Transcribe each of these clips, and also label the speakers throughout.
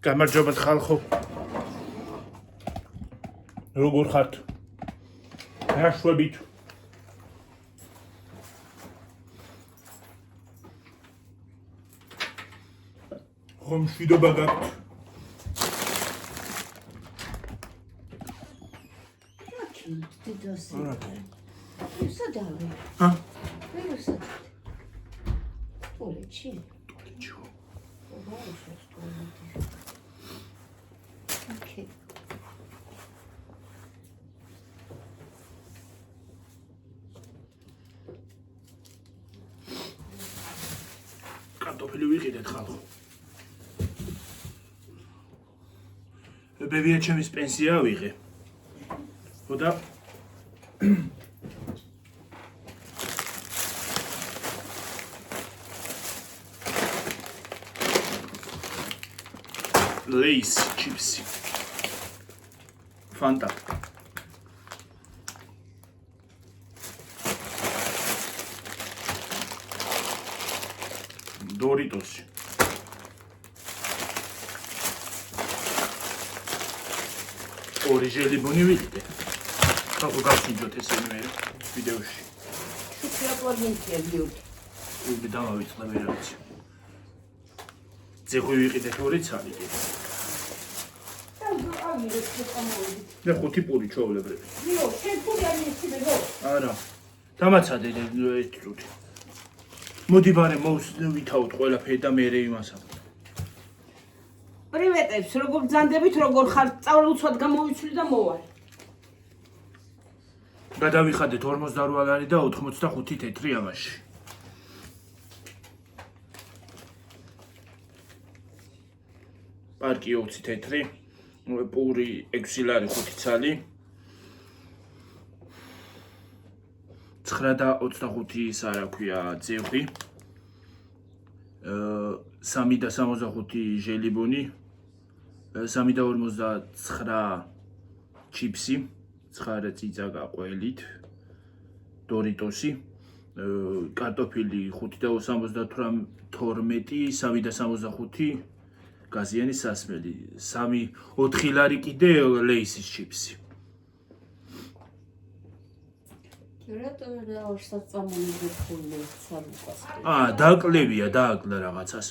Speaker 1: გამარჯობათ ხალხო. როგორ ხართ? გაშვებით. ხომ მშვიდობა გაქვთ? კარტოფილი ვიყიდეთ ხალხო. ბებია ჩემის პენსია ვიღე. ხოდა Lays chips. Fanta. Doritos. Origeli bonivite. Kako gavsinjot eseni videoshi.
Speaker 2: Şükür aplodinsiya biyut.
Speaker 1: Ubi damavitsla veravitsi. Ձեղույ ვიყიდეთ ორი ცალი კიდე. და ხუთი პური ჩაოლებრები.
Speaker 2: მიო, შენ პური არ მისცემო?
Speaker 1: არა. დამაცადე ერთი წუთი. მოდი ბარე მოვვითაოთ ყველაფერი და მეერე იმასა.
Speaker 2: პრივეტებს, როგორ ბრძანდებით, როგორ ხართ, სწავლულსვად გამოვიცვლი და მოვალ.
Speaker 1: გადავიხადეთ 48 ლარი და 85 თეთრი ამაში. პარკი 20 თეთრი, პური 6 ლარი 5 ცალი. 9 და 25 ის არა ქვია ძევი. 3 და 65 ჟელიბონი. 3 და 59 ჩიპსი, 9 წიწაკა ყველით. დორიტოსი, კარტოფილი 5 და 72, 3 და 65 გაზიანი სასმელი, 3-4 ლარი კიდე ლეისის ჩიპსი. დაკლევია, დააკლა რაღაცას.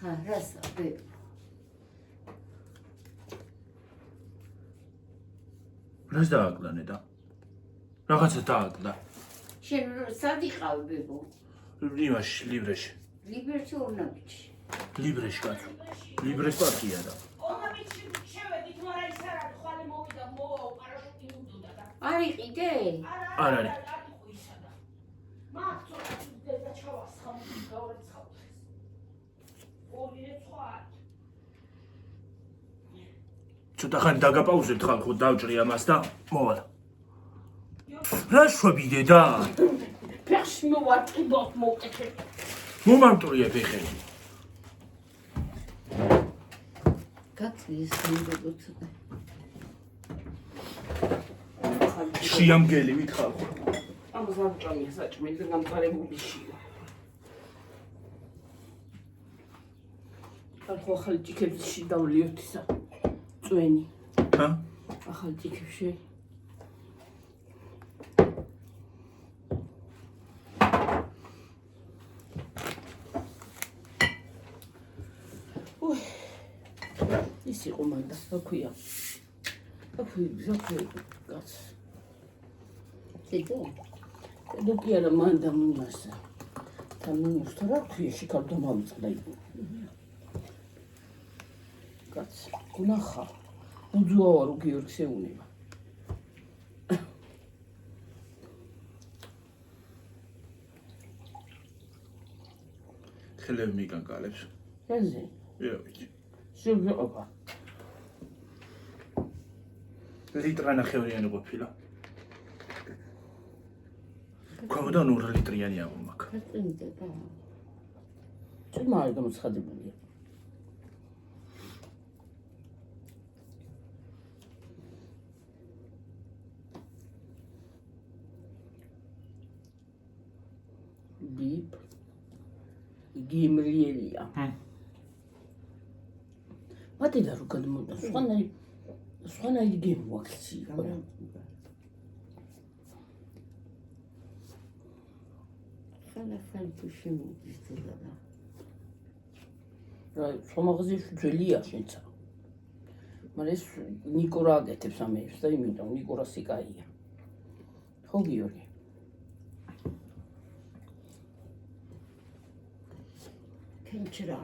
Speaker 2: რასა, ბებ.
Speaker 1: რას დააკლანე და? რაღაცა დააკლა.
Speaker 2: შენ სად იყავ, ბებო?
Speaker 1: იმაში, ლიბრეში.
Speaker 2: ლიბრეში ორნამენტში.
Speaker 1: ლიბრეში კაცო. ლიბრეს პარტია და.
Speaker 2: ორნამენტში შევედით, მაგრამ ის არ არის, ხვალე მოვიდა, პარაშუტი უდოდა და. არ იყიდე?
Speaker 1: არ არის. ცოტა ხანი დაგაპაუზებთ ხალხო, დავჭრი ამას და მოვალ. რა შვებიდე და?
Speaker 2: ფეხში მოვარტყი ბოთ მოვკეთე.
Speaker 1: მომამტრია ფეხები.
Speaker 2: გაცლის მოგებოთ.
Speaker 1: შიამგელი ვით ხალხო.
Speaker 2: ამას არ ჭამია საჭმელი და გამყარებული შია. ხალხო ახალი ჭიქებში დავლიოთ ისა. წვენი.
Speaker 1: ჰა?
Speaker 2: ახალი ჭიქებში. ის იყო მანდა, რა ქვია? რა ქვია, კაც. დედო კი არა მანდა მომასა. თამინუსთან რა ქვია, შეკავ დამავიწყდა იყო. კაც, გუნახა. უძუავა რო გიორგს ეუნება.
Speaker 1: ხელები მიგანკალებს.
Speaker 2: ეზი.
Speaker 1: ვერავითი.
Speaker 2: შეგეყობა.
Speaker 1: ლიტრანახევრიანი ყოფილა. ქვემოდან 2 ლიტრიანი აღმაქ.
Speaker 2: წინდება. წმარი გამოცხადებულია. გიმრიელია. მათი და რო გადმოდა სხვანაირი გემოაქცი იყო
Speaker 3: ხალხი თუ შემოგვიწყდა
Speaker 2: რა სამაღაზიაში ძველია შენცა მაგრამ ეს ნიკო რა აკეთებს ამებს და იმიტომ ნიკო რა სიკაია ხო გიორგი
Speaker 3: კენჭრა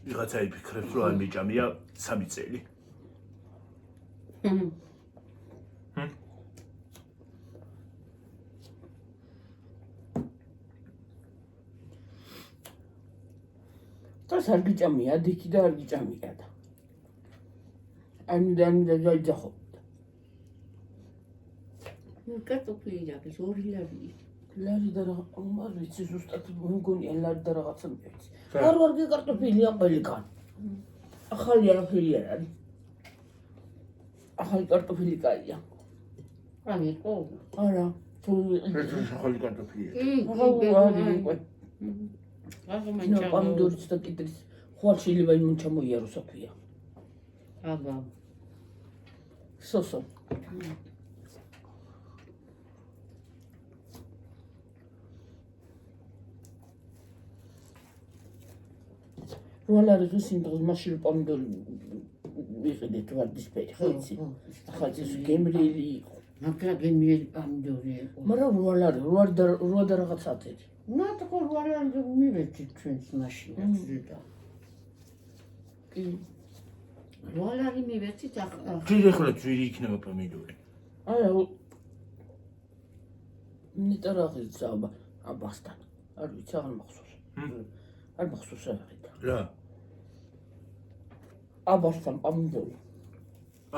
Speaker 1: ვიღაცა იფიქრებს რომ არ მიჭამია 3 წელი Tas ar gicamia, dikide ar gicamia da. Aniden de zaycakop.
Speaker 3: კარტოფილი აქვს 2 ლარი.
Speaker 2: ლარი და რა ვიცი ზუსტად მგონია ლარი და რაღაცა მეც. არ ვარ გეკარტოფილია ყველგან. ახალი არაფერი არ არის. ახალი კარტოფილი კაია.
Speaker 3: რა იყო?
Speaker 2: არა, თუ
Speaker 1: ეს ახალი კარტოფილია.
Speaker 3: ახლა
Speaker 2: ნუ პამდურიც და კიდრის ხვალ შეიძლება იმან ჩამოიაროს აფია.
Speaker 3: აბა.
Speaker 2: სოსო. Ruolarız şimdi maşır pomidor bir de vardisper. Hepsi. Hadi gemreli.
Speaker 3: ნაკრა გემიელი პამდური იყო.
Speaker 2: მაგრამ ruolar რაღაც აწერი.
Speaker 3: ნატყო ვარანჯო მივეცი ჩვენს მაშინაც ზედა.
Speaker 2: კი.
Speaker 3: ვალარი მივეცით
Speaker 1: ჯერ ახლა ძვირი იქნება პომიდორი.
Speaker 2: არა. ნიტა რაღაც ზაბა აბასთან. არ ვიცი აღარ მახსოვს. არ მახსოვს რა.
Speaker 1: რა?
Speaker 2: აბასთან პომიდორი.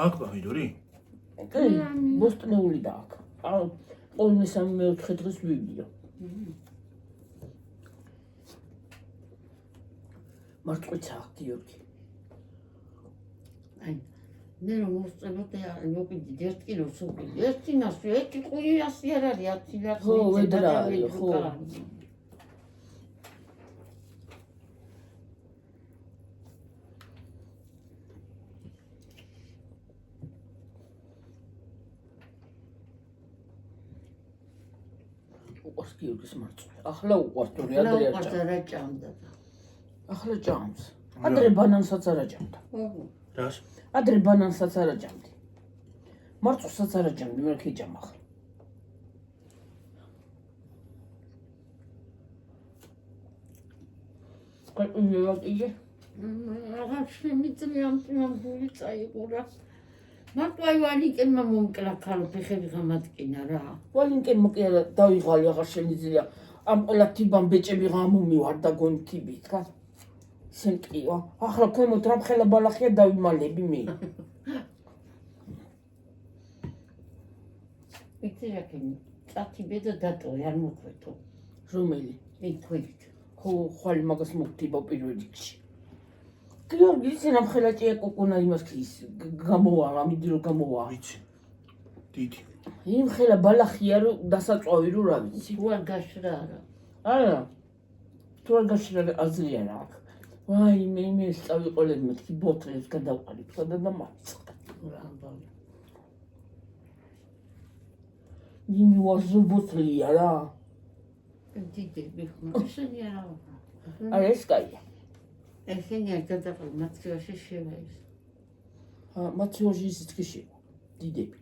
Speaker 1: აქ პომიდორი?
Speaker 2: კი, ბოსტნეული და აქ. ყოველ მესამე-მეოთხე დღეს ვიბიო. მარტყვიცა გიორგი.
Speaker 3: აი, მე რომ მოსწებოდი მოკიდი 1 კილოს უკიდე. 1 ყუიასი არ არის 10 ლარი.
Speaker 2: ხო, ვედრა არის, ხო. უყურს გიორგის მარწყვი. ახლა უყურს თორე ადრე არ ჭამს.
Speaker 3: რა ჭამდა.
Speaker 2: ახლა ჭამს. ადრე ბანანსაც არ აჭამდა.
Speaker 1: რას?
Speaker 2: ადრე ბანანსაც არ აჭამდი. მარწყვსაც არ აჭამდი, მე ქეჭამ ახლა. ყიე.
Speaker 3: აღარ შემიძლია ამ გული წაიყურა. მარტო ვალიკენმა მომკლა ქარო ფეხები გამატკინა რა.
Speaker 2: ვალინკენმა კი არა დავიღალი აღარ შემიძლია. ამ ყველა თიბან ბეჭები გამომივარ და გონთიბით, ხა? სენ კიო. ახლა ქვემოთ რა მხელა ბალახია დავიმალები მე.
Speaker 3: ვიცი რა კენი. წათი ბედა დატოვე არ მოხვეთო.
Speaker 2: რომელი?
Speaker 3: ეთქვით.
Speaker 2: ხო, ხვალ მაგას მოგთიბა პირველ რიგში. გიორგი ისე ნამხელა ჭია კოკონა იმას ქის გამოვა, ამიდი რომ გამოვა.
Speaker 1: ვიცი. დიდი.
Speaker 2: იმ ხელა ბალახია რომ დასაწვავი რო რა ვიცი.
Speaker 3: თუ არ გაშრა არა.
Speaker 2: არა. თუ არ გაშრა აზრი არა აქვს. ვაი, მე წავიყოლებ მეთქი ბოთლებს გადავყალიბ და დამაწყდა.
Speaker 3: რა ამბავი.
Speaker 2: ნინი ვაზო ბოთლია რა.
Speaker 3: დიდები ხმა. ესენი არა.
Speaker 2: არა ეს კაია.
Speaker 3: ესენი არ გადაყოლ მაცივაში შევაის.
Speaker 2: მაცივაში ისიც კი შევა. დიდები.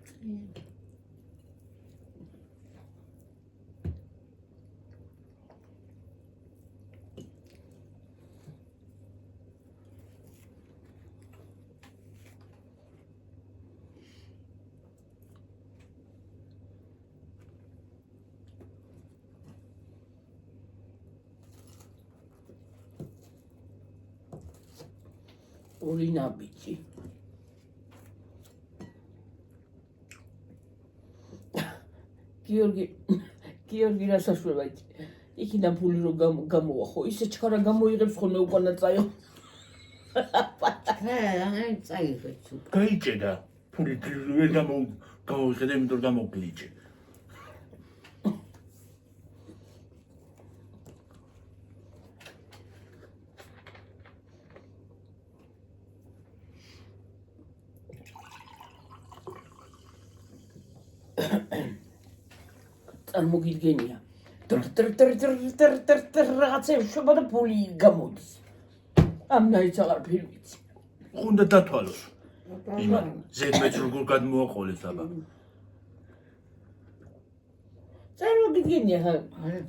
Speaker 2: ორი ნაბიჯი. გიორგი რა საშუალება იცი. იქიდან ფული რო გამოვა ხო, ისე ჩქარა გამოიღებს ხოლმე უკანა წაიო.
Speaker 3: აი წაიღეთ.
Speaker 1: გაიჭედა ფული ვერ გამოვიხედე, იმიტომ რომ გამოგლიჯე.
Speaker 2: წარმოგიდგენია რაღაცა შევა და ფული გამოდის ამ ნაიც აღარ ვიცი
Speaker 1: უნდა დათვალოს იმან ზედმეც როგორ გადმოაყოლეს აბა
Speaker 2: წარმოგიდგენია
Speaker 3: არა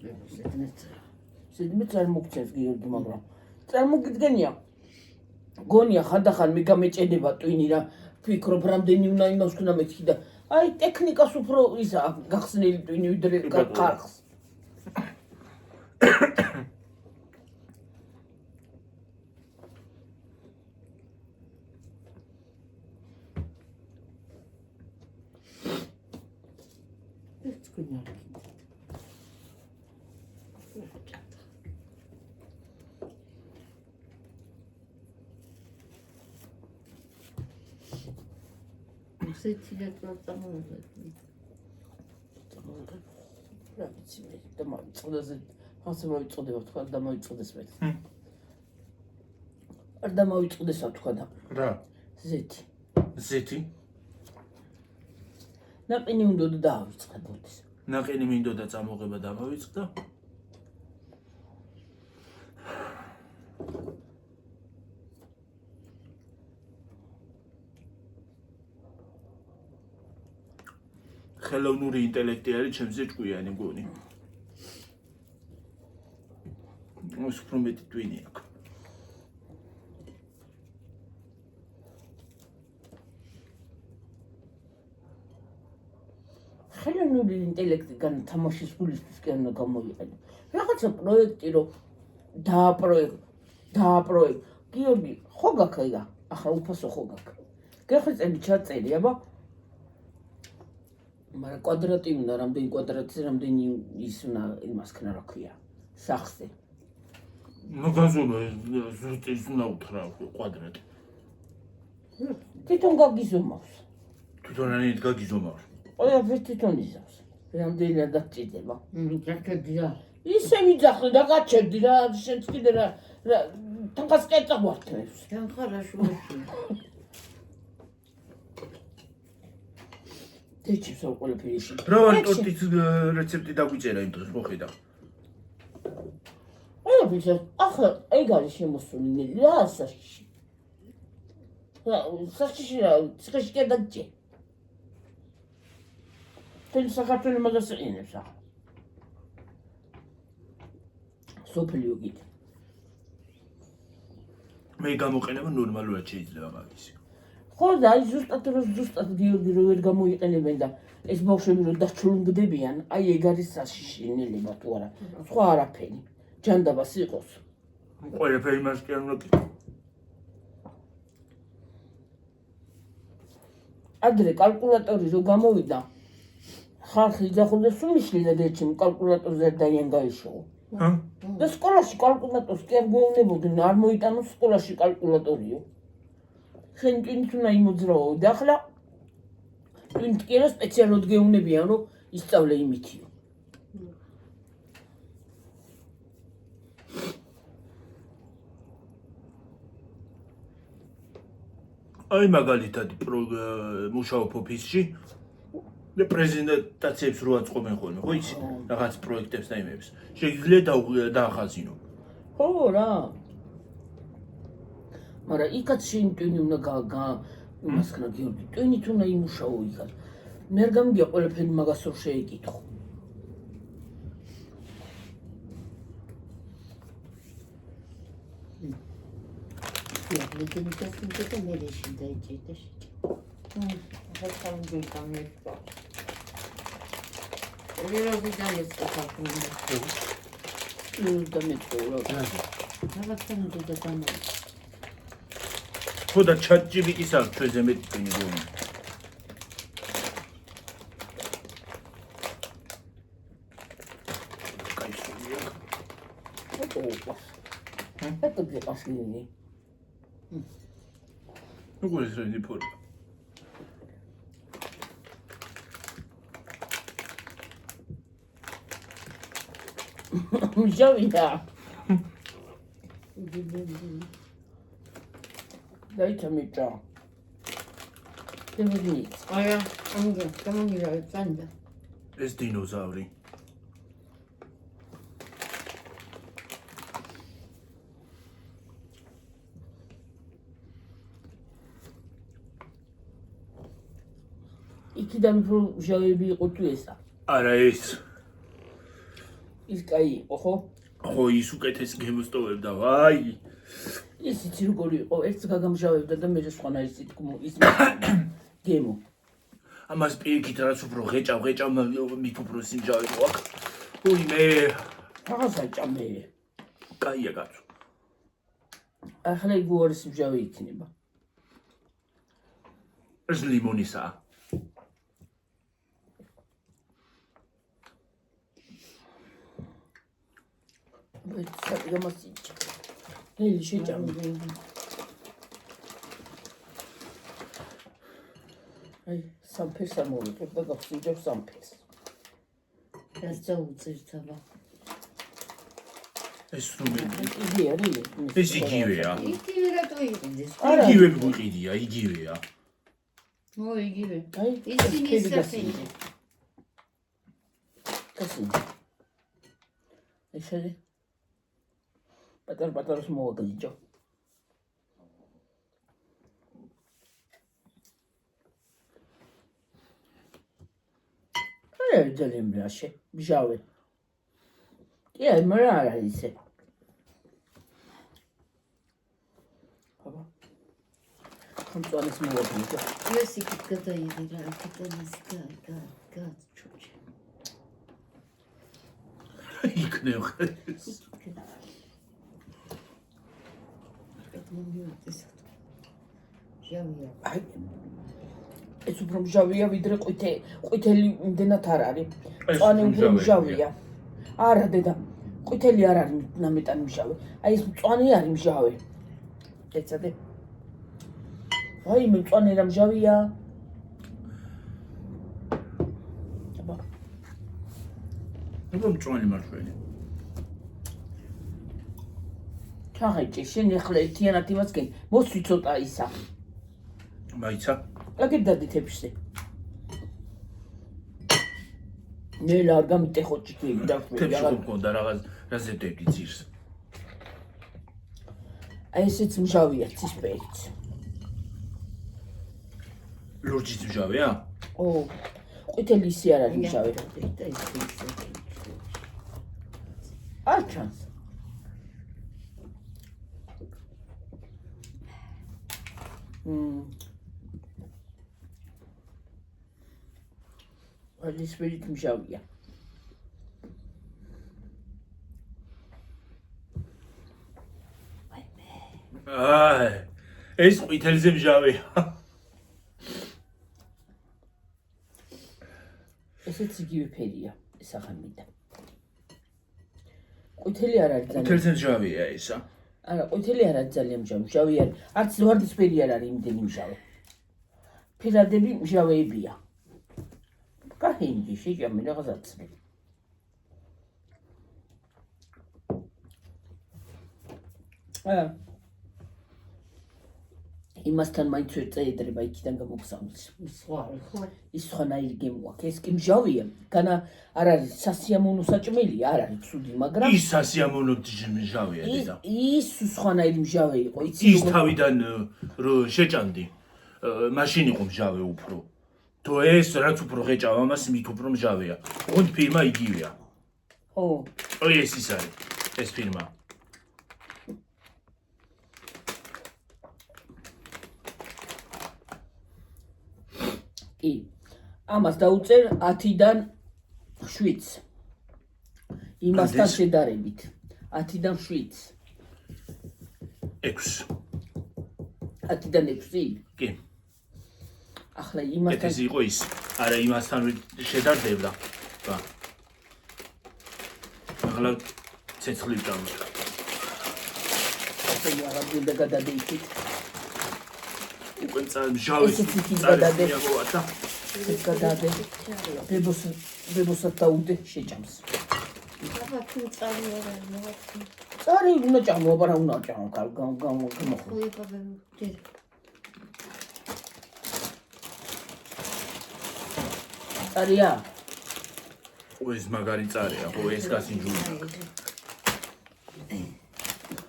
Speaker 2: ზედმეც არ მოგწევს გიორგი მაგრამ წარმოგიდგენია გონია ხანდახან მე გამეჭედება ტვინი რა ფიქრობ რამდენი უნდა იმას ქნა მეთქი და აი ტექნიკას უფრო ისა გახსნილი ტვინი ვიდრე ხარხს
Speaker 3: სეცილეთ პროტამოლეთ.
Speaker 2: რა ვიცი მე და მოიწოდაზე ასე მოიწოდება თქვა და მოიწოდეს მე. არ და მოიწოდესა თქვა და.
Speaker 1: რა?
Speaker 2: ზეთი.
Speaker 1: ზეთი?
Speaker 2: ნაყინი უნდა დავიწყებოდეს.
Speaker 1: ნაყინი მინდოდა წამოღება დავიწყდა? ხელოვნური ინტელექტი არის ჩემზე ჭკვიანი მგონი. ოს უფრო მეტი ტვინი აქვს.
Speaker 2: ხელოვნური ინტელექტი თამაშის ფულისთვის კი არ გამოვიყენო. რაღაცა პროექტი რომ დააპროექტ. გიორგი, ხო გაქია? ახლა უფასო ხო გაქ. გეხვეწები ჩაწერი, აბა მაგრამ კვადრატი უნდა რამდენი კვადრატზე რამდენი ის უნდა იმას ქნა რა ქვია სახზე
Speaker 1: ნუ გაზომა ზუსტ ის უნდა უთხრა კვადრატი
Speaker 2: თვითონ გაგიზომავს
Speaker 1: თვითონ ანით გაგიზომავს
Speaker 2: ყველაფერს თვითონ იზავს რამდენად დაწიდება
Speaker 3: მიკეთებდი რა
Speaker 2: ისე ვიძახე და გაჩერდი რა შენც კიდე რა თანხას კეთა გვართმევს
Speaker 3: თანხა რა შუაში
Speaker 2: დეჩებს არ ყველაფერში.
Speaker 1: რა ტორტის რეცეპტი დაგვიწერა იმ დროს მოხედა.
Speaker 2: ყველაფერში ახლა ეგ არის შემოსული რა საშიში. რა საშიში რა ციხეში გადაჭე. თენ საქართველოს მაგას ინებს ახლა. სოფლიო გით.
Speaker 1: მე გამოყენება ნორმალურად შეიძლება მაგისი.
Speaker 2: ხო და აი ზუსტად გიორგი რო ვერ გამოიყენებენ და ეს ბავშვები რო დაჩლუნგდებიან, აი ეგ არის საშიში ნელება თუ არა. სხვა არაფერი. ჯანდაბას იყოს.
Speaker 1: ყველაფერი მას კი არ უნდა
Speaker 2: ადრე კალკულატორი რო გამოვიდა, ხალხი იძახოდა სულ მიშლილა დეჩემ კალკულატორზე დაიან გაიშოვა. და სკოლაში კალკულატორს კი არ გვეუბნებოდნენ, არ მოიტანოს სკოლაში კალკულატორიო. შენ ტვინით უნდა იმოძრაო და ახლა ტვინით კი არა სპეციალურად გეუბნებიან რომ ისწავლე იმითიო.
Speaker 1: აი მაგალითად მუშაობ ოფისში და პრეზენტაციებს რო აწყობენ ხოლმე, ხო იცი? რაღაც პროექტებს და იმებს. შეგიძლია დაახაზინო.
Speaker 2: ხო რა. მაგრამ იქაც შენ ტვინი უნდა იმას ქნა გიორგი, ტვინით უნდა იმუშაო იქაც. მე არ გამიგია ყველაფერი მაგას რო შეეკითხო.
Speaker 3: ლეგენდა და მერეში დაიჭირდა შეჭი. ხალხამ გეკამერდა. ერევიდან ეს ხალხმა.
Speaker 2: და მეტყოლა.
Speaker 3: რაღაცა და დამა.
Speaker 1: ხო და ChatGPT-ს აქვს ჩვენზე მეტი ტვინი გონი. კაისურია.
Speaker 2: Это где пошли?
Speaker 1: როგორ ეს რენი ფორმა?
Speaker 2: მჟავია. დაიცა მიჭა. დემოდინიც.
Speaker 3: არა, ამგა, გამომირავე წანდა.
Speaker 1: ეს დინოზავრი.
Speaker 2: იქიდან უფრო მჟავები იყო თუ ესა?
Speaker 1: არა ეს.
Speaker 2: ის კაი იყო, ხო?
Speaker 1: ხო ის უკეთეს გემოსტოვებდა, ვაი.
Speaker 2: ის იცი როგორი იყო, ერთს გაგამჟავებდა და მე სხვანა ის ის გემო.
Speaker 1: ამას პირიქით რაც უფრო ღეჭავ მით უფრო სიმჟავე იყო აქ. უი მე
Speaker 2: რაღაცა ჭამე.
Speaker 1: კაია კაცო.
Speaker 2: ახლა იგუარი სიმჟავე იქნება.
Speaker 1: ეს ლიმონისაა.
Speaker 2: ვეცად გამასიჭა. ნელი შეჭამე. აი, სამფერს ამოვიყებ და გავსინჯებ სამფერს.
Speaker 3: რაც დაუწირთაბა.
Speaker 1: ეს რომელი?
Speaker 2: იგი არის.
Speaker 1: ეს იგივეა.
Speaker 3: იგივე რატო იყიდეს?
Speaker 1: იგივე გვიყიდია, იგივეა.
Speaker 3: ო, იგივე.
Speaker 2: აი,
Speaker 3: ისინი ისახენ.
Speaker 2: გასინჯე. ესე პატარ-პატარას მოვაგლიჯო. ძალიან მრაშე, მჟავე. კი, მაგრამ არ არის ისე. აბა. ხომწვანის მოვაგლიჯო.
Speaker 3: ეს იქით გადაიღირა, აქეთანას ჩუჩი.
Speaker 1: იქნევ ხეს.
Speaker 2: აი, ეს უფრო მჟავია ვიდრე ყვითელი იმდენად არ არის. მწვანე უფრო მჟავია. არა დედა, ყვითელი არ არის ნამეტანი მჟავე. აი ეს მწვანე არის მჟავე. ეცადე. აი მე მწვანე რა მჟავია. აბა.
Speaker 1: აბა მწვანე მარშვენი.
Speaker 2: ჩაღეჭე, შენ ახლა ერთიანად იმას გენ. მოსვი ცოტა ისა.
Speaker 1: მაიცა?
Speaker 2: აგებ დადითებში. ნელა არ გამიტეხო ჭიქები დახვედი.
Speaker 1: თებში ხომქონდა რაღაცა დები ძირს.
Speaker 2: აი ესეც მჟავია ცისფერიც.
Speaker 1: ლურჯიც მჟავეა?
Speaker 2: ო, ყვითელი ისე არ არის მჟავე.
Speaker 3: და ის
Speaker 2: არ ჩანს. ეს ვერით მჟავია.
Speaker 1: აი, ეს ყვითელზე მჟავეა.
Speaker 2: ესეც იგივე ფერია, ეს აღარ მინდა. ყვითელი არ არის ძალიან.
Speaker 1: ყვითელზე მჟავეა ესა.
Speaker 2: არა, ყვითელი არ არის ძალიან მჟავე, მჟავე არის. არც ვარდისფერი არ არის იმდენი მჟავე. ფერადები მჟავეებია. კაინჯი შეჭამე რაღაცაც. იმასთან მაინც ვერ წაედრება იქიდან გამოგზავნილს. ის სხვანაირი გემოაქვს. ეს კი მჟავია. განა არ არის სასიამოვნო საჭმელი, არ არის ცუდი, მაგრამ
Speaker 1: ის სასიამოვნო მჟავეა დედა.
Speaker 2: ის სხვანაირი მჟავე იყო, იცი
Speaker 1: ის თავიდან რო შეჭამდი. მაშინ იყო მჟავე უფრო. თუ ეს რაც უფრო ღეჭავ ამას მით უფრო მჟავეა. ოღონდ ფირმა იგივეა.
Speaker 2: ხო.
Speaker 1: ой ეს ის არის. ეს ფირმა.
Speaker 2: კი. ამას დაუწერ 10-დან 7-ს. იმასთან შედარებით. 10-დან 7-ს.
Speaker 1: 6.
Speaker 2: 10-დან 6-ი?
Speaker 1: კი.
Speaker 2: ახლა იმასთან
Speaker 1: ეს იყო ის. არა იმასთან შედარდებდა. ბა. ახლა ცეცხლი ჭამდა.
Speaker 2: ასე არა გინდა გადადეიქით.
Speaker 1: უკვე მჟავეს
Speaker 2: გადადე.
Speaker 1: მიაგოვათა.
Speaker 2: ეს გადადე. ბებოსად დაუდე შეჭამს.
Speaker 3: Baba tüm çağırıyorlar. Ne yapsın?
Speaker 2: წარი უნდა ჭამო, აბა რა უნდა ჭამო, გამოხო.
Speaker 3: Koyu baba. Der.
Speaker 2: წარია?
Speaker 1: ეს მაგარი წარია, ხო ეს გასინჯული.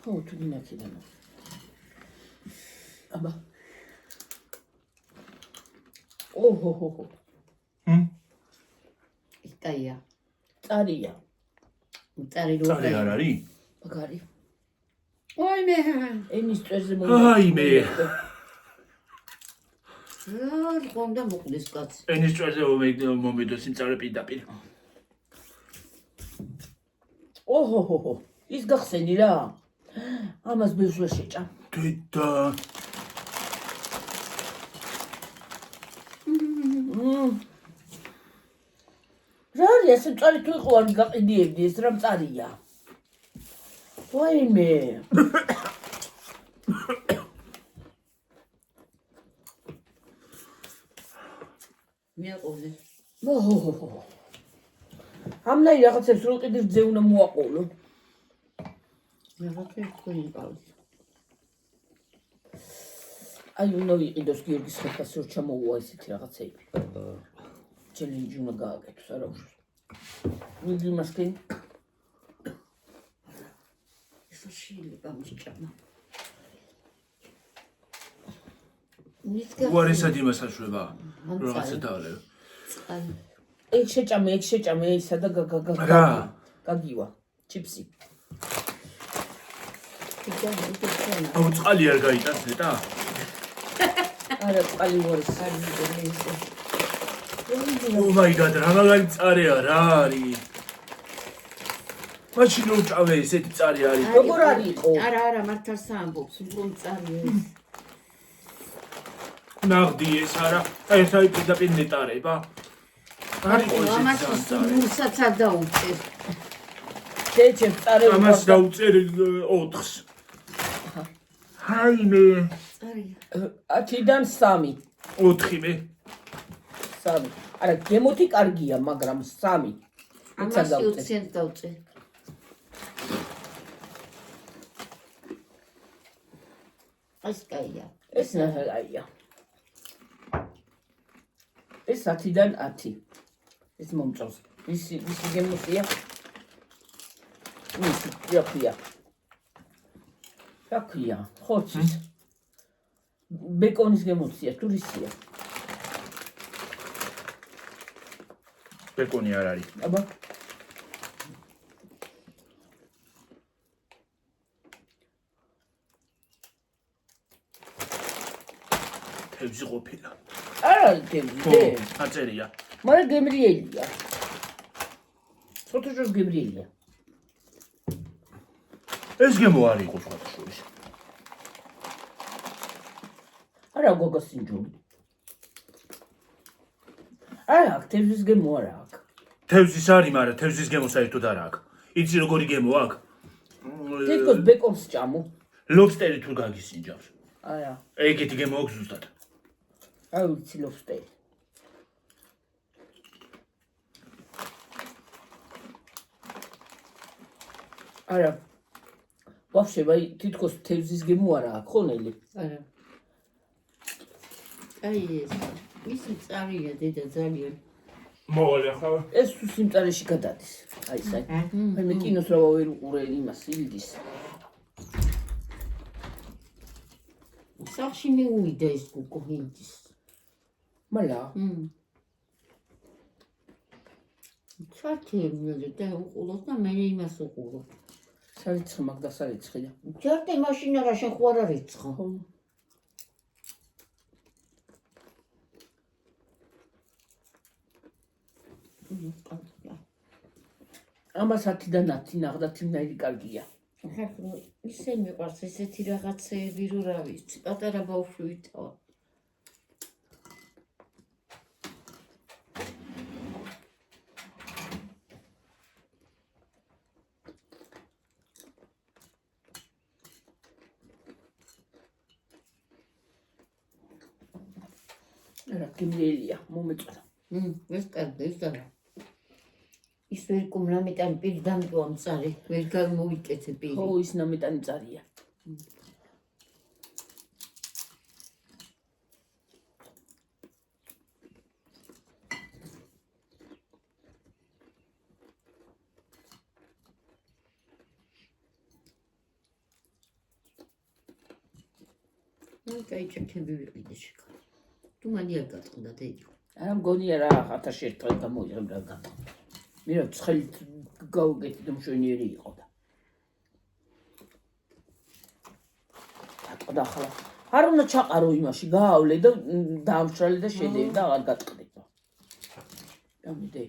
Speaker 2: ხო, თუ დინახიდან. აბა. ოჰო.
Speaker 3: İstaya.
Speaker 2: წარია.
Speaker 3: Çağırı
Speaker 1: წარი არ არის?
Speaker 2: მაგარი.
Speaker 3: Oy me.
Speaker 2: ენის წვერზე
Speaker 1: აიმე.
Speaker 3: Yer konda muklis kaç.
Speaker 1: ენის წვერზე მომიდოს იმ წარე პირდაპირ.
Speaker 2: ოჰო. ის გახსენი რა? ამას ბევრს ვერ შეჭამ.
Speaker 1: დედა.
Speaker 2: რა არის ასე წარი თუ იყო არ გაყიდიებდი ეს რა წარია? ვაიმე.
Speaker 3: Me oldu.
Speaker 2: ოჰო. ამნაირ რაღაცებს რო კიდევ ძე უნდა მოაყოლო.
Speaker 3: Ne yapıyor koyu baba.
Speaker 2: აი უნდა ვიყიდოს გიორგის ხეთას რო ჩამოუვა ესეთი რაღაცები. ჩელენჯი უნდა გააკეთოს არა უშ. მიდი მასკენ.
Speaker 3: Şişli bamcıkama. Niska.
Speaker 1: უარესად იმას აშვება. რაღაცა დაალევ.
Speaker 2: ეგ შეჭამე ისა და
Speaker 1: რა?
Speaker 2: გაგივა. ჩიპსი.
Speaker 1: აუ წყალი არ გაიტანს ნეტა?
Speaker 2: არა წყალი უარი.
Speaker 1: Oh my god, რა მაგარი წარია რა არის? მაშინ რომ ჭავე ესეთი წარი არის.
Speaker 2: როგორ არის იყო?
Speaker 3: Ara martars amboks, უბრალოდ წარია.
Speaker 1: ნაღდი ეს არა. ეს აი პირდაპირ ნეტარება. არის ეს
Speaker 3: ამას უსაც არ დაუწერ.
Speaker 2: შეჭებ წარე
Speaker 1: ამას დაუწერ 4-ს. ჰაიმე.
Speaker 3: წარია.
Speaker 2: 10-დან 3.
Speaker 1: 4 მე.
Speaker 2: 3. არა გემოთი კარგია, მაგრამ 3.
Speaker 3: ამას 20 დაუწერ. ეს კაია.
Speaker 2: ეს ნახაია. ეს 10-დან 10. ეს მომწონს. ვისი გემოსია? ვისი რა ხორცის. ბეკონის გემოსია, თურისია.
Speaker 1: ბეკონი არ არის.
Speaker 2: აბა.
Speaker 1: თევზი ყოფილა.
Speaker 2: არა თევზი.
Speaker 1: აწერია.
Speaker 2: მაგრამ გემრიელია. ცოტა ჯერ გემრიელია.
Speaker 1: ეს გემო არ იყო სხვა შორის.
Speaker 2: არა გოგოსინჯული. არა თევზის გემო არა აქვს.
Speaker 1: თევზის არის, მაგრამ თევზის გემო საერთოდ არ აქვს. იცი როგორი გემო აქვს?
Speaker 2: თითქოს ბეკონს ჭამო.
Speaker 1: ლობსტერი თუ გაგისინჯავს.
Speaker 2: არა.
Speaker 1: ეგეთი გემო აქვს ზუსტად.
Speaker 2: აი ვიცი ლობსტერი. არა. ვაფშე ვაი თითქოს თევზის გემო არა აქვს ხონელი.
Speaker 3: არა. აი ეს. ისი წარია დედა ძალიან.
Speaker 1: მოვალე ხავ.
Speaker 2: ეს თუ სიმწარეში გადადის. აი ეს. აი მე კინოს რა ვერ უყურე იმას ილდის.
Speaker 3: სახში მიუვიდა ეს გოგოინდის.
Speaker 2: მალა.
Speaker 3: ჩართემნაზე და უყუროს და მე იმას უყურო.
Speaker 2: სარიცხი მაგ და სარიცხია.
Speaker 3: ჩართე მაშინ არა შენ ხო არ არიცხო.
Speaker 2: ამას 10-დან 10 ნახდა თინაირი კარგია.
Speaker 3: ახლა ისე მიყვარს ესეთი რაღაცეები რო რა ვიცი, პატარა ბავშვი ვითავა.
Speaker 2: რა გემრიელია, მომეწონა.
Speaker 3: ეს კარგი ის არა. ის ვერ კუმლამიტანი პირი დამტოა მწარი, ვერ გამოვიკეთე პირი.
Speaker 2: ხო, ის ნამიტანი მწარია.
Speaker 3: გაიჭექები ვიყიდე შეკარ. თუ მანი არ გატყდა დედა.
Speaker 2: არა მგონია რა 1001 დღე გამოიღებ რა გატყდა. მე რა ცხელით გავუკეთე და მშვენიერი იყო და. გატყდა ახლა. არ უნდა ჩაყარო იმაში, გაავლე და დაამშრალე და შედევი და აღარ გატყდება. გამიდე.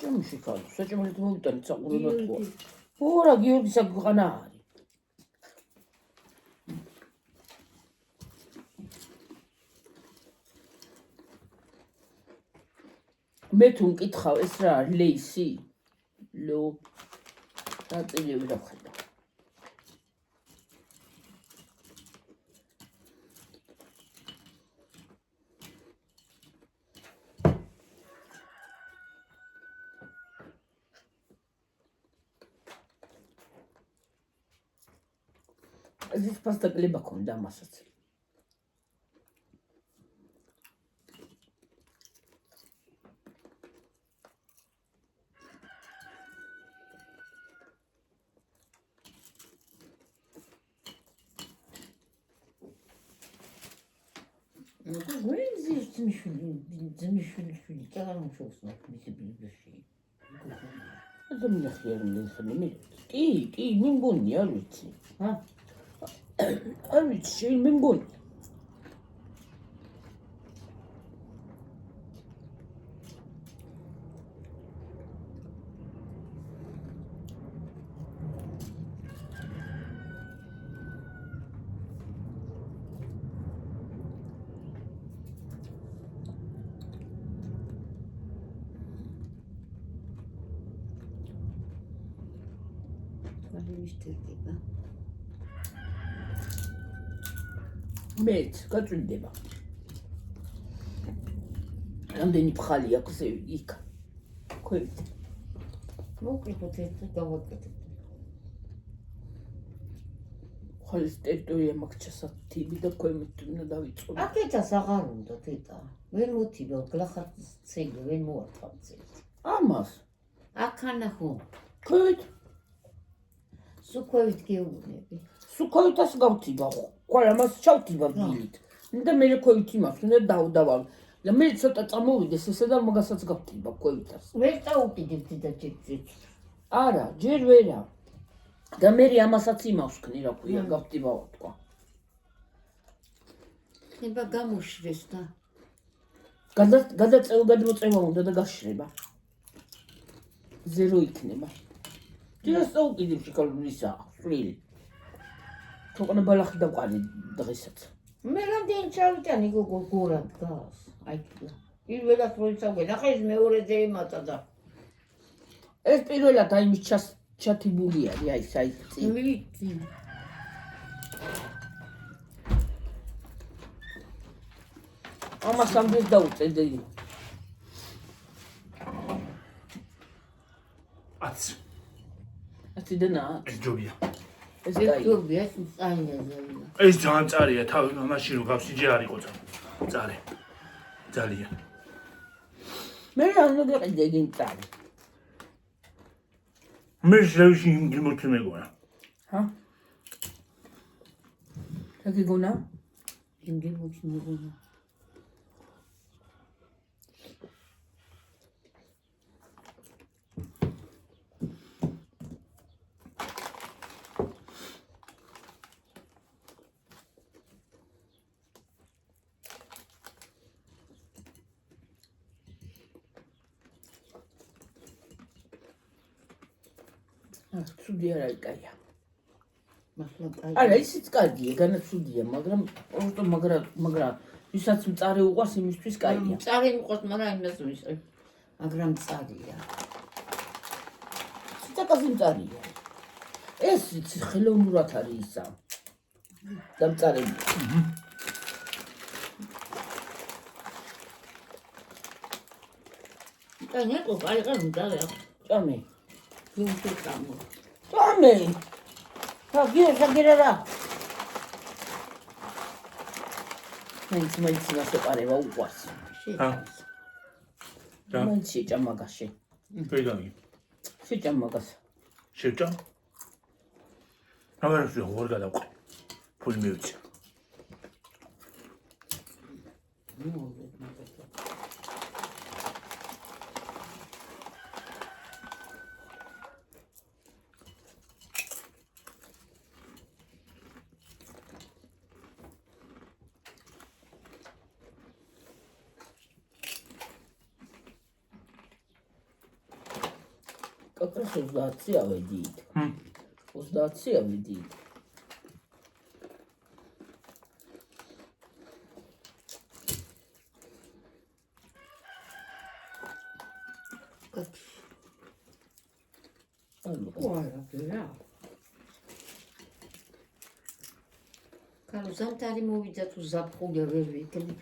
Speaker 2: ჭამში ხალხ, საჭმელით მოვიტანე საყურებლად ხო. ორა გიორგის აგვიყანა არის. მე თუ მკითხავ ეს რა არის ლეისი? ლო დაწილები რა ხედა. ეს პასტა კლება ქონდა მასაც.
Speaker 3: გვენზის ძმიშვილი კალამშობს მისი ბიბლიოში.
Speaker 2: და მინახიარი მე. კი, მე მგონია არ ვიცი. არ ვიცი, მე მგონია.
Speaker 3: მიშტერდება.
Speaker 2: მეც გაწვიმდება. რამდენი ფხალი აქვს იქ. ქვევით.
Speaker 3: მოკრიფოთ ეს გავაკეთე.
Speaker 2: ხალის ტერიტორია მაქვს ჩასათიბი და ქვემოთ უნდა დავიწყო.
Speaker 3: აკეთას აღარ უნდა დედა. ვერ მothiba გლახარ ცელი ვერ მოარტყავ ცელი.
Speaker 2: ამას.
Speaker 3: აქანა ხო.
Speaker 2: ქვევით.
Speaker 3: სუქვევით გეუბნები.
Speaker 2: სუქვევითას გავთიბა ხო. ყველა მას ჩავთიბა დილით. და მე ქვევით იმას უნდა დავდავალ. და მე ცოტა წამოვიდეს ესე და მაგასაც გავთიბა ქვევითას.
Speaker 3: ვერ წაუკიდებ დედა ჯერჯერობით.
Speaker 2: არა, ჯერ ვერა. და მე ამასაც იმავს ქნი რა ქვია, გავთიბაო თქვა.
Speaker 3: ნება გამოშრეს და
Speaker 2: გადმოწევა უნდა და გაშრება. ზერო იქნება. ჯერ წაუკიდებ შეკალვისა, სვლილი. თოყნა ბალახი დავყარი დღესაც.
Speaker 3: მე რამდენი ჩავიტანი გოგო გორად გას. აი პირველად როცა ვენახე ეს მეორეზე იმათა და
Speaker 2: ეს პირველად აი მის ჩათიბული არის აი საიტი.
Speaker 3: ვიცი.
Speaker 2: ამას ამდენ დაუწედე.
Speaker 1: აც
Speaker 2: აციდენა.
Speaker 1: ეს ჯობია.
Speaker 2: ეს
Speaker 3: ეს
Speaker 2: კაი.
Speaker 3: გობი ეს წაინაზე.
Speaker 1: ეს ძალიან წარია თავი მამაში რომ გავსიჯე არ იყო წარი. ძალიან.
Speaker 2: მე რა უნდა გაყიდე გინ წარი.
Speaker 1: მე შევში იმგიმოთი მეგონა.
Speaker 2: ჰა? გიგონა?
Speaker 3: იმგიმოთი მეგონა.
Speaker 2: ცუდი არ არის კაია.
Speaker 3: მართლა კაი.
Speaker 2: არა, ისიც კარგია, განაცუდია, მაგრამ ვისაც მწარე უყვარს იმისთვის კაია.
Speaker 3: მწარე მიყვარს, მაგრამ იმას ვიცი. მაგრამ მწარია.
Speaker 2: ცაკაზე მწარია. ეს იცი ხელოვნურად არის ისა. დამწარებული.
Speaker 3: ნეტო აიღე მდარე.
Speaker 2: ჭამე.
Speaker 3: გუნდე გამო.
Speaker 2: ჭამე. გირა. მაინც მასეპარება უყვარს. მაინც შეჭამ მაგაში.
Speaker 1: პედაგი.
Speaker 2: შეჭამ მაგას.
Speaker 1: შეჭამ? აღარაფერი როგორ გადავყრი. ფული მივიცი.
Speaker 2: კაკრას 30-ი ავედით. 30-ი ავედით.
Speaker 3: Kalau zamtari mოვიდა თუ ზაფხული ვერ ვიქნი.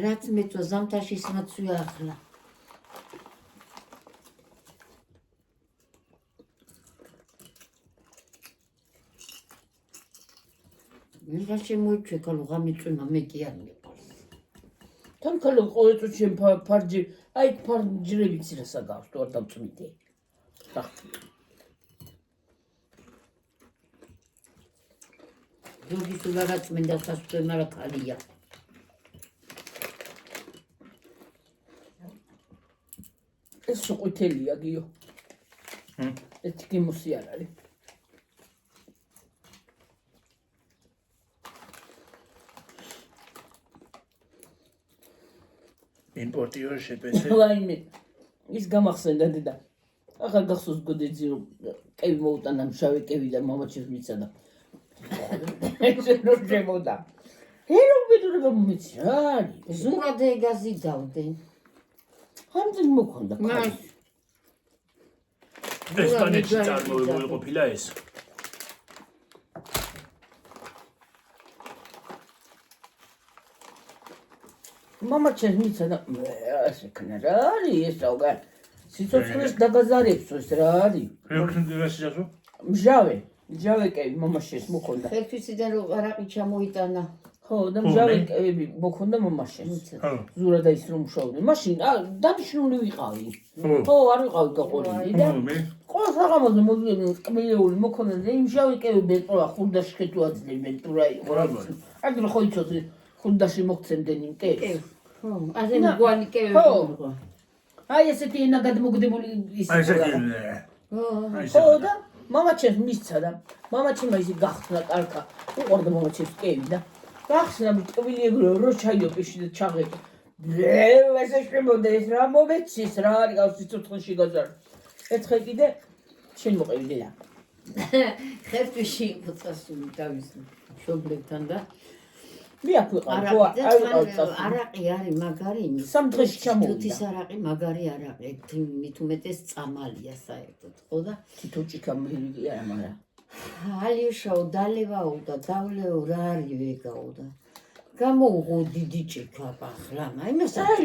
Speaker 3: რაც მეწვა ზამთარში ის მაცვია ახლა. მე შემოიჩვე კალო გამიწვენა მე კი არ მეყავს.
Speaker 2: თან კალო ყოველ წუთში ფარჯი, აი ფარჯრებიც რასა გავს თუ არ დამწვიდე.
Speaker 3: ზოგი თუ რაღაც მინდა სასწრაფო მაგრამ ხალია.
Speaker 2: ეს ყვითელია გიო. ეს გიმოსი არ არის.
Speaker 1: იმპორტიორ შეპენსე.
Speaker 2: ვაიმე. ის გამახსენდა დედა. ახლა გახსოვს გოდეძი რომ კევი მოუტანა მშავი კევი და მამაჩის მიცადა. ეს რო შემოდა. ელო ბედურება მომიცი რა არის?
Speaker 3: ზურად ეგაზი დავდენ.
Speaker 2: ხანძი მოქონდა.
Speaker 3: მას
Speaker 1: ესპანეთში წარმოებული ყოფილა ეს.
Speaker 2: მამაჩეს მიცადა ესე ქნა რა არის ეს რა? სიცოცხლეს დაგაზარებს ეს რა არის?
Speaker 1: რეკომენდაცია ჯასო?
Speaker 2: მჟავე კევი მამაშეს მოქონდა.
Speaker 3: ხელთვისიდან რო ყარაყი ჩამოიტანა.
Speaker 2: ხო და მჟავე კევები მოქონდა მამაშეს. ზურა და ის რომ მუშაობდნენ. მაშინ დანიშნული ვიყავი. ხო არ ვიყავი გაყოლილი და ყველა საღამოზე მოდიოდნენ კმილეული მოქონდა და იმ მჟავე კევები ეწოლა ხურდაში ხეთუ აძლევდნენ თუ რა იყო რა. აგრე ხო იცოდი ხურდაში მოგცემდნენ იმ კევს.
Speaker 3: ხო, ასე მგვალი კევები იყო.
Speaker 2: აი ესეთი ენა გადმოგდებული ის.
Speaker 1: აი ესეთი.
Speaker 2: ხო და მამაჩეს მისცა და მამაჩემ ისე გახსნა კალკა. უყურდა მამაჩეს კევი და გახსნა ტკბილიებრო რო ჩაიოპიში და ჩაღეკი. ესე შემოდა ეს რა მომეცის რა არის გავს სიცოცხლეში გაზარ. ერთხელ კიდე შენ მოყევდი და
Speaker 3: ხერთვიში იყო წასული თავის მშობლებთან და
Speaker 2: მე აქ ვიყავ ხო არ ვიყავ წასული.
Speaker 3: არაყი არის მაგარი იმის.
Speaker 2: სამ დღეში ჩამოვიდა.
Speaker 3: თუთის არაყი მაგარი არაყი. მით უმეტეს წამალია საერთოდ, ხო და
Speaker 2: თითო ჭიქა მერგი არა მაგრამ
Speaker 3: ალიუშაო დალევაო და დავლეო რა არის ვეგაო და გამოუღო დიდი ჭიქა ახლა იმას აქ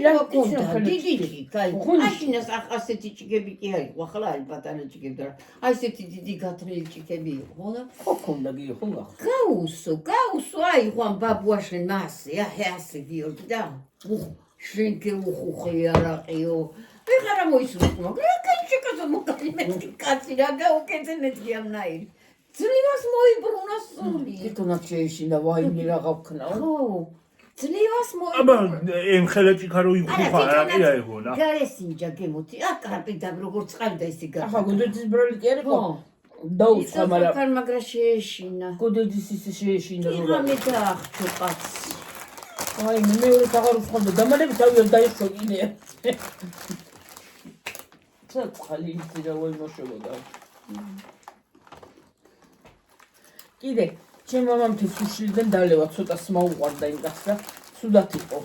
Speaker 3: დიდი ჭიქა მაშინას ასეთი ჭიქები კი არის ახლა არის პატარა ჭიქები და აი ესეთი დიდი გათრილი ჭიქები იყო ხო და
Speaker 2: ხო ქონდა გიო ხო
Speaker 3: გაუსო აი ხან ბაბუაშენ მასე აი ასე გიორგი და შენკე უხუხი არაყიო ვიღარა მოისურვო მაგრამ ჭიქაზე მოკალი მე კაცი რა გაუკეთენეთი ამნაირი ძლივას მოიბრუნა სული.
Speaker 2: თვითონაც შეეშინა ვაიმე რა გავქნაო.
Speaker 3: ხო. ძლივას მოიბრუნა.
Speaker 1: აბა ემ ხელეჭი ხარო იხუხა რა კი აიღონა.
Speaker 3: გარესინჯა გემოთი. კარპიდამ როგორ წყალდა ისი გა.
Speaker 2: ახლა გოდეძის ბრალი კი არისო. დაუცხა მაგრამ.
Speaker 3: ისე მაგრამ შეეშინა.
Speaker 2: გოდეძის ისე შეეშინა
Speaker 3: რა. რამე დაახჩო კაცს.
Speaker 2: აი მე მეორე აღარ უცხონდა დამალები თავი დაიხო ინე. ცა ხალი ისი რა მოიმოშებოდა. კიდე ჩემ მამამ თეთრ დალევა ცოტა მაუყვარდა იმ კაცს და სუდათ იყო.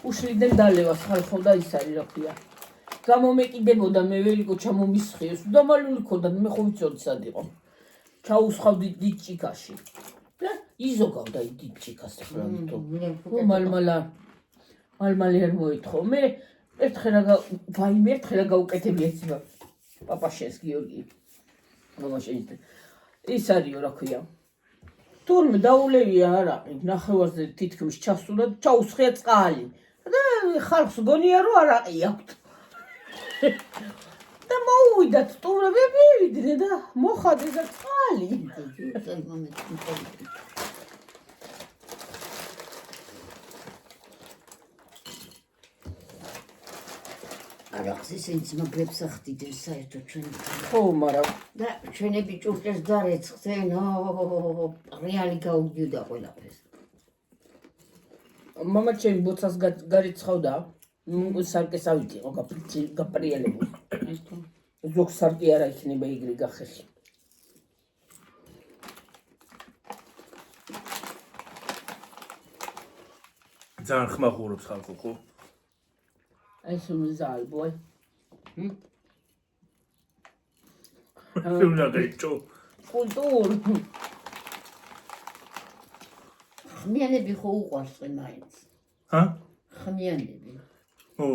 Speaker 2: უშლიდან დალევა ხალხო და ის არის რა ქვია. გამომეკიდებოდა მე ველიკო ჩამომისხიეს უდამალული ქონდა მე ხო ვიცოდი სად იყო ჩაუსხავდი დიდ ჭიქაში და იზოგავდა დიდ ჭიქას ახლა თო მალმალე არ მოეთხო მე ერთხელ რა გაუკეთებია იცი პაპაშენს გიორგი მამაშენს ის არისო რა ქვია თურმე დაულევია არაყი ნახევარზე თითქმის ჩასულა და ჩაუსხია წყალი და ხალხს გონია რომ არაყი აქვს და მოუვიდა სტუმრები მივიდნენ და მოხადეს და წყალი
Speaker 3: არახს ისინიც მაგრებს ახდიდნენ საერთოდ ჩვენი
Speaker 2: ხო მაგრამ
Speaker 3: და ჩვენები ჭურჭელს დარეცხდნენ რეალი გაუგდიოდა ყველაფერს
Speaker 2: მამა ჩემი ბოცას გარიცხავდა სარკეს ავით იყო გაპრიელებული ზოგ სარკე არა იქნება იგრი გახეხი
Speaker 1: ძალიან ხმახურობს ხალხო ხო
Speaker 2: ეს მზალბოი
Speaker 1: უნდა გაიჭო
Speaker 2: კულტურ
Speaker 3: ხმიანები ხო უყვარს მაინც
Speaker 1: ჰა
Speaker 3: ხმიანები
Speaker 1: ო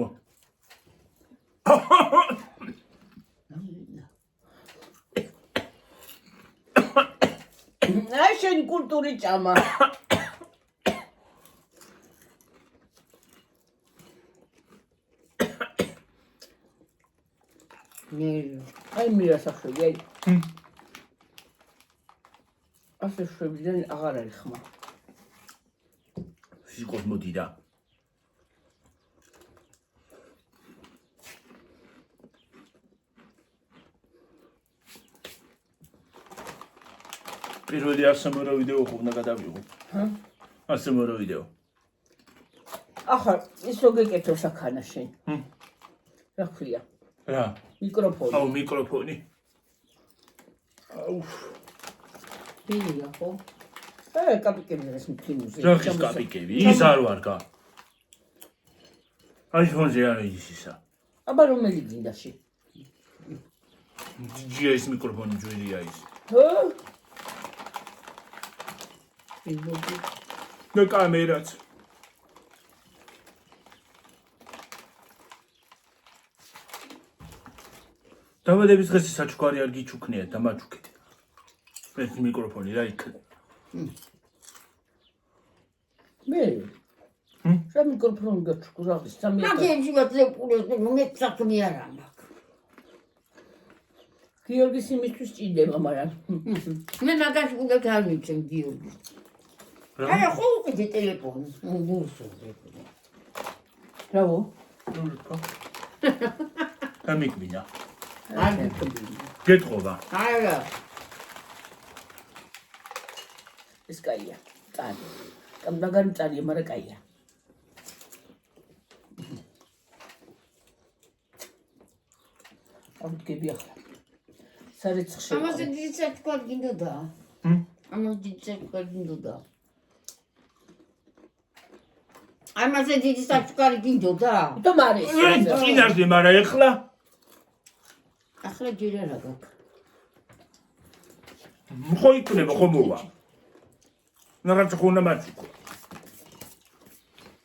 Speaker 2: აი შენ კულტური ჭამა აი მირასაშვები აი ასე შვებიდან აღარ არის ხმა
Speaker 1: სიყოს მოდიდა პირველი ასამორო ვიდეო ხო უნდა გადავიღო
Speaker 2: ჰა
Speaker 1: ასამორო ვიდეო
Speaker 2: ახლა ისო გეკეთო საქანა შენ რა ქვია
Speaker 1: რა
Speaker 2: მიკროფონი
Speaker 1: აუ მიკროფონი აუ
Speaker 3: ბილია ხო
Speaker 2: კაპიკები ეს ფილმზე
Speaker 1: რა ხის კაპიკები ის არ ვარ გა აიფონზე არა ისისა
Speaker 2: აბა რომელი გინდაში
Speaker 1: GS მიკროფონი ძვირია ის
Speaker 2: ჰო
Speaker 3: ბილბოდი
Speaker 1: და კამერაც დაბადების დღეს საჩუქარი არ გიჩუქნიათ და მაჩუქეთ ეს მიკროფონი რა იქ
Speaker 2: მე რა მიკროფონი გაჩუქრა სამი
Speaker 3: მაგენ შეგაძლევ პულოს მე საქმე არ მაქვს
Speaker 2: გიორგის იმისთვის ჭირდება მაგრამ
Speaker 3: მე მაგაში უნდა გავიცემ გიორგის არა ხო უკიდე ტელეფონი გულსო
Speaker 2: რავო
Speaker 1: გამიკვინა
Speaker 3: არ გიქბინა
Speaker 1: გეტყობა
Speaker 3: არა
Speaker 2: ეს კაია წალი მაგარი წალია მაგრამ კაია ავდგები ახლა სარეცხში
Speaker 3: ამაზე დიდი საჩუქარი გინდოდა ამაზე დიდი საჩუქარი გინდოდა ამაზე დიდი საჩუქარი გინდოდა
Speaker 2: და მარის
Speaker 1: წინაშე მაგრამ ეხლა
Speaker 3: ახლა ჯერ არა გაქვს
Speaker 1: ხო იქნება ხო მოვა რაღაცა ხო უნდა მაჩუქო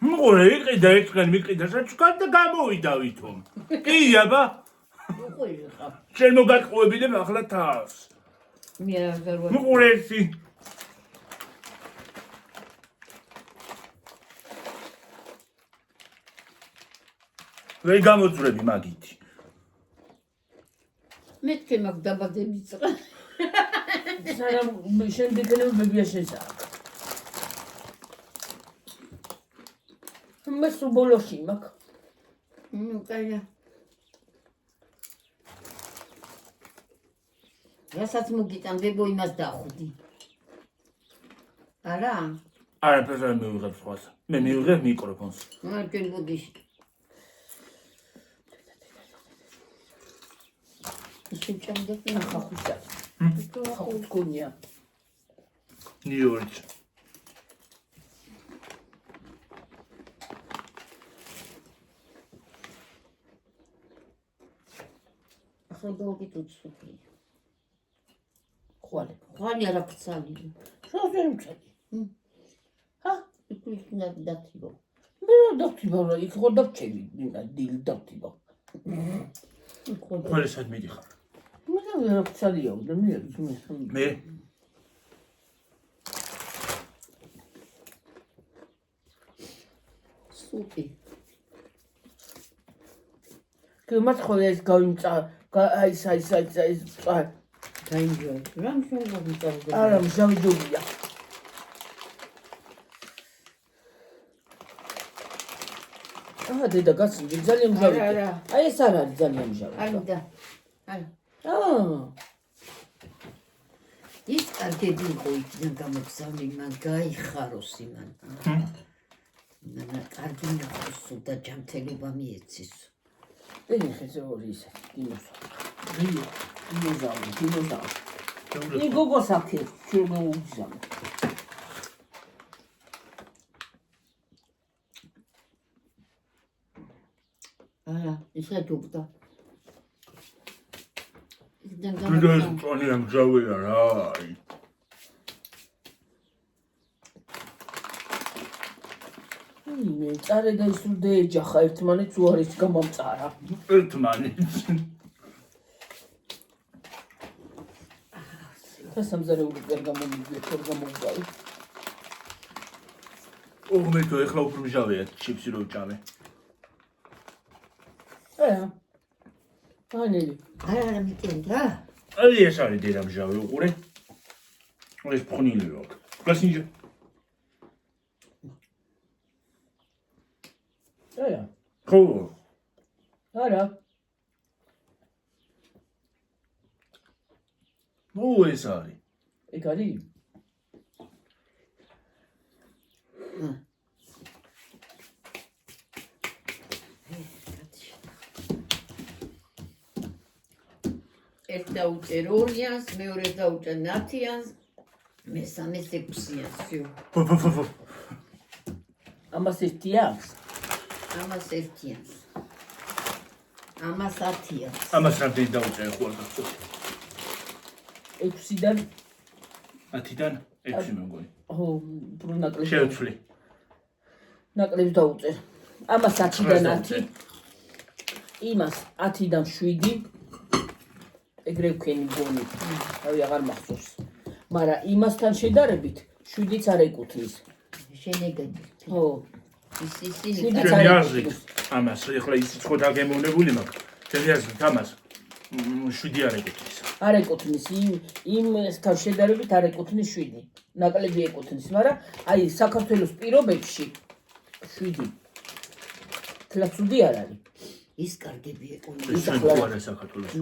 Speaker 1: მოგორე იყიდა ერთგან მიყიდა საჩუქარი და გამოვიდა ვითომ კი აბა
Speaker 3: უყური ხა
Speaker 1: შენ მოგაყუებინებ ახლა თავს
Speaker 3: მე აღარ ვარ
Speaker 1: მოგორე ისი ვერ გამოძვრები მაგითი
Speaker 3: მე თქვენ მაგ დაბადების წრე
Speaker 2: სანამ შემდეგნებ ბებია შესაძ მე სულ ბოლოში მაქვს
Speaker 3: ნუ კაია რასაც მოგიტანდებო იმას დახვდი არა
Speaker 1: არაფერს არ მივიღებ სხვას მე მივიღებ მიკროფონს
Speaker 3: მაგენ ბოდიში შეჭამდე
Speaker 2: ხახუშა ხახუშკუნია
Speaker 1: ნიუ-იორკ
Speaker 3: ახლობელობით უცნობია.
Speaker 2: ხვალი.
Speaker 3: ხვალი არა ქცალი.
Speaker 2: შევზე მწები. ჰა?
Speaker 3: იქნა დათიბო.
Speaker 2: მე დათიბო რა იქ ხო დავჩები დილ დათიბო.
Speaker 1: ხვალე სად მიდიხარ?
Speaker 2: მე რა ქცალია და
Speaker 1: მე
Speaker 3: სუპი.
Speaker 2: კიმაც ხო ეს გავიმწა აი
Speaker 3: დაინჯო. რა მშენგო ვიწარდა.
Speaker 2: არა მჟავჯობია. დედა გაცნობ ძალიან მჟავი.
Speaker 3: არა.
Speaker 2: აი ეს არ არის ძალიან მჟავი.
Speaker 3: არა და. არა. ის კარგები იყო იქიდან გამოგზავნი, მან გაიხაროს იმან. მან კარგი ნახოს და ჯანმრთელობა მიეცის.
Speaker 2: ეი ხეზე ორი ისე დინოზავრი. დინოზავრი. იგოგო საქე შეგო უგზავნა.
Speaker 3: არა, ისე დუბდა. იქიდან
Speaker 1: ეს
Speaker 3: გამოგზავნი.
Speaker 1: წონი ამჟავია რა.
Speaker 2: მე წარე და ისურდე ეჯახა ერთმანეთს უარის გამომწარა.
Speaker 1: ერთმანეთს.
Speaker 2: და სამზარეულო ვერ გამომიგვიეთ, ვერ გამომგავი.
Speaker 1: მე თუ ეხლა უფრო მჟავია ჩიპსი რო ვჭამე.
Speaker 2: ანელი.
Speaker 3: არა, მიტენდა.
Speaker 1: აი ეს არის დედა მჟავი უყურე. ეს ფხნილი რო. გასინჯა. ხო.
Speaker 2: არა.
Speaker 1: ეს არის.
Speaker 2: ეგ არის?
Speaker 3: ერთ დაუჭერ 2-იანს, მეორე დაუჭერ 10-იანს, მესამე 6-იანს.
Speaker 2: ამას ერთი აქვს?
Speaker 3: ამას 1-იანს. ამას 10-იანს.
Speaker 1: ამას რამდენი დაუჭერე ხო არ გახსოვს?
Speaker 2: 6-დან
Speaker 1: 10-დან 6 მეგონი.
Speaker 2: ო, უფრო ნაკლები.
Speaker 1: შევცვლი.
Speaker 2: ნაკლებს დაუწერ. ამას 10-დან 10. იმას 10-დან 7. ეგრე ვქენი გონი. რავი აღარ მახსოვს. მაგრამ იმასთან შედარებით 7-იც არ ეკუთვნის.
Speaker 3: შენეგები.
Speaker 2: ო,
Speaker 3: ისინი
Speaker 1: ჩემი აზრით ამას ეხლა ისიც ხო დაგემოვნებული მაქვს. ჩემი აზრით ამას 7 არ ეკუთვნის.
Speaker 2: არ ეკუთვნის იმასთან შედარებით არ ეკუთვნის 7. ნაკლები ეკუთვნის, მაგრამ აი საქართველოს პირობებში 7. თლაცუდი არ არის.
Speaker 3: ის კარგები იყო.
Speaker 1: ეს რა არა საქართველოს.